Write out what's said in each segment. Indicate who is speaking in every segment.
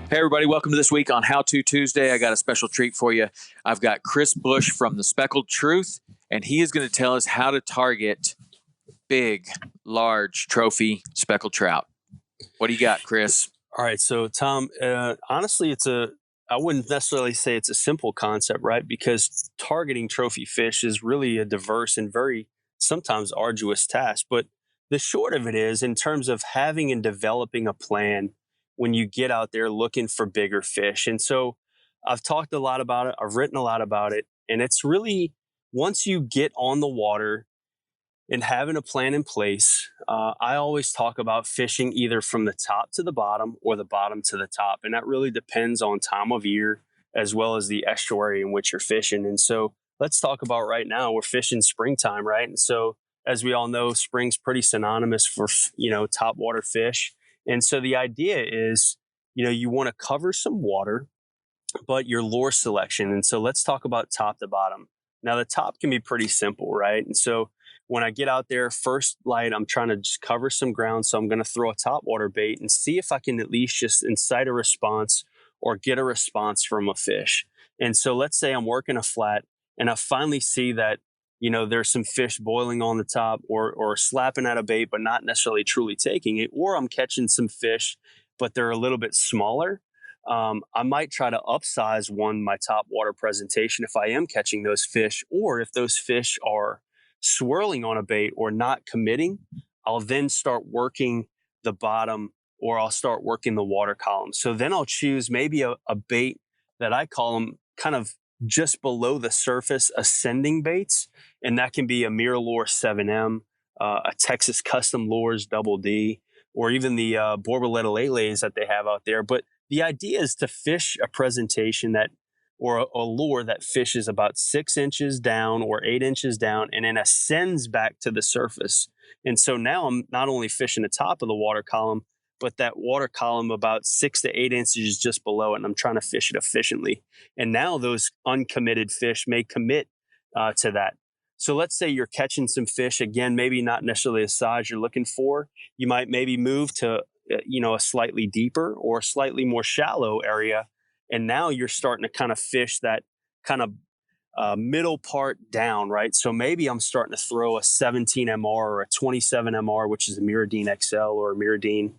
Speaker 1: Hey, everybody. Welcome to this week on How To Tuesday. I got a special treat for you. I've got Chris Bush from the Speckled Truth, and he is going to tell us how to target big, large trophy speckled trout. What do you got, Chris?
Speaker 2: All right. So, Tom, honestly, I wouldn't necessarily say it's a simple concept, right? Because targeting trophy fish is really a diverse and very sometimes arduous task. But the short of it is, in terms of having and developing a plan when you get out there looking for bigger fish. And so I've talked a lot about it, I've written a lot about it. And it's really once you get on the water, and having a plan in place, I always talk about fishing either from the top to the bottom or the bottom to the top. And that really depends on time of year as well as the estuary in which you're fishing. And so let's talk about right now, we're fishing springtime, right? And so as we all know, spring's pretty synonymous for, top water fish. And so the idea is, you want to cover some water, but your lure selection. And so let's talk about top to bottom. Now the top can be pretty simple, right? And so when I get out there, first light, I'm trying to just cover some ground. So I'm going to throw a top water bait and see if I can at least just incite a response or get a response from a fish. And so let's say I'm working a flat and I finally see that, there's some fish boiling on the top or slapping at a bait, but not necessarily truly taking it. Or I'm catching some fish, but they're a little bit smaller. I might try to upsize my top water presentation if I am catching those fish, or if those fish are swirling on a bait or not committing, I'll then start working the bottom or I'll start working the water column. So then I'll choose maybe a bait that I call them kind of just below the surface ascending baits. And that can be a Mirror 7M, a Texas Custom Lures Double D, or even the Borboleta Lele's that they have out there. But the idea is to fish a presentation or a lure that fishes about 6 inches down or 8 inches down and then ascends back to the surface. And so now I'm not only fishing the top of the water column, but that water column about 6 to 8 inches just below it. And I'm trying to fish it efficiently. And now those uncommitted fish may commit to that. So let's say you're catching some fish, again, maybe not necessarily a size you're looking for. You might maybe move to a slightly deeper or slightly more shallow area. And now you're starting to kind of fish that kind of middle part down, right? So maybe I'm starting to throw a 17 MR or a 27 MR, which is a Mirrodine XL or a Mirrodine,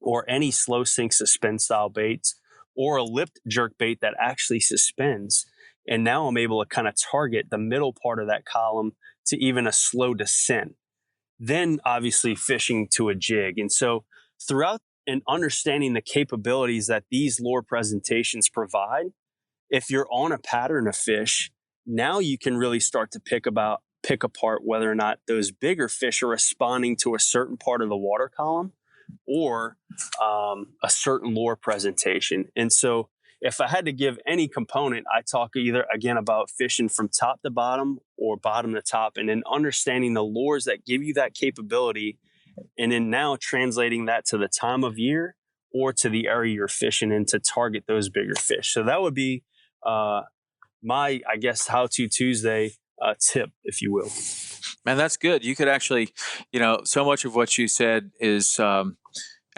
Speaker 2: or any slow sink suspend style baits, or a lipped jerk bait that actually suspends. And now I'm able to kind of target the middle part of that column to even a slow descent. Then obviously fishing to a jig. And so throughout and understanding the capabilities that these lure presentations provide, if you're on a pattern of fish, now you can really start to pick apart whether or not those bigger fish are responding to a certain part of the water column or a certain lure presentation. And so if I had to give any component, I talk either again about fishing from top to bottom or bottom to top, and then understanding the lures that give you that capability, and then now translating that to the time of year or to the area you're fishing in to target those bigger fish. So that would be my, I guess, How To Tuesday tip, if you will.
Speaker 1: Man, that's good. You could actually, so much of what you said is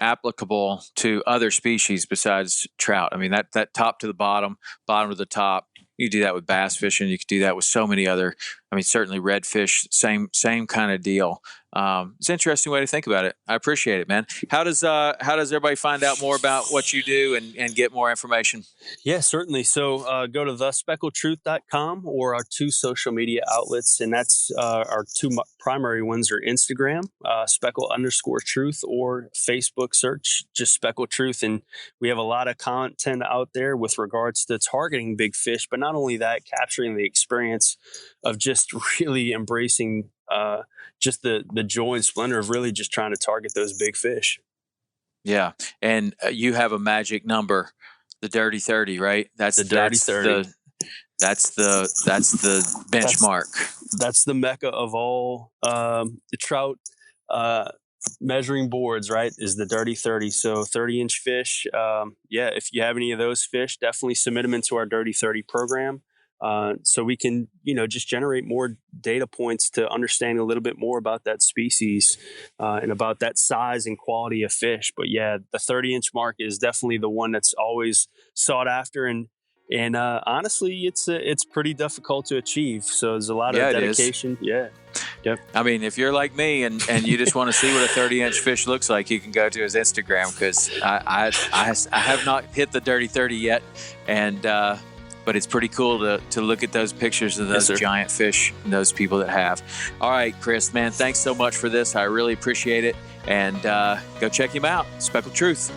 Speaker 1: applicable to other species besides trout. I mean, that top to the bottom to the top, you do that with bass fishing. You could do that with so many other, certainly redfish, same kind of deal. It's an interesting way to think about it. I appreciate it, man. How does everybody find out more about what you do and get more information?
Speaker 2: Yeah, certainly. So go to thespeckedtruth.com or our two social media outlets. And that's our two primary ones are Instagram, speckle_truth, or Facebook search, just Speckled Truth. And we have a lot of content out there with regards to targeting big fish, but not only that, capturing the experience of just really embracing just the joy and splendor of really just trying to target those big fish.
Speaker 1: Yeah. And you have a magic number, the dirty 30, right?
Speaker 2: That's the dirty 30.
Speaker 1: That's the benchmark.
Speaker 2: That's the mecca of all the trout measuring boards, right? Is the dirty 30. So 30-inch fish. If you have any of those fish, definitely submit them into our dirty 30 program. so we can, just generate more data points to understand a little bit more about that species and about that size and quality of fish. But yeah, the 30-inch mark is definitely the one that's always sought after, and honestly, it's pretty difficult to achieve. So there's a lot of
Speaker 1: Yeah, it is.
Speaker 2: dedication. Yeah. Yep.
Speaker 1: I mean, if you're like me and you just want to see what a 30-inch fish looks like, you can go to his Instagram, because I have not hit the dirty 30 yet, and but it's pretty cool to look at those pictures of those giant fish and those people that have. All right, Chris, man, thanks so much for this. I really appreciate it, and go check him out. Speckled Truth.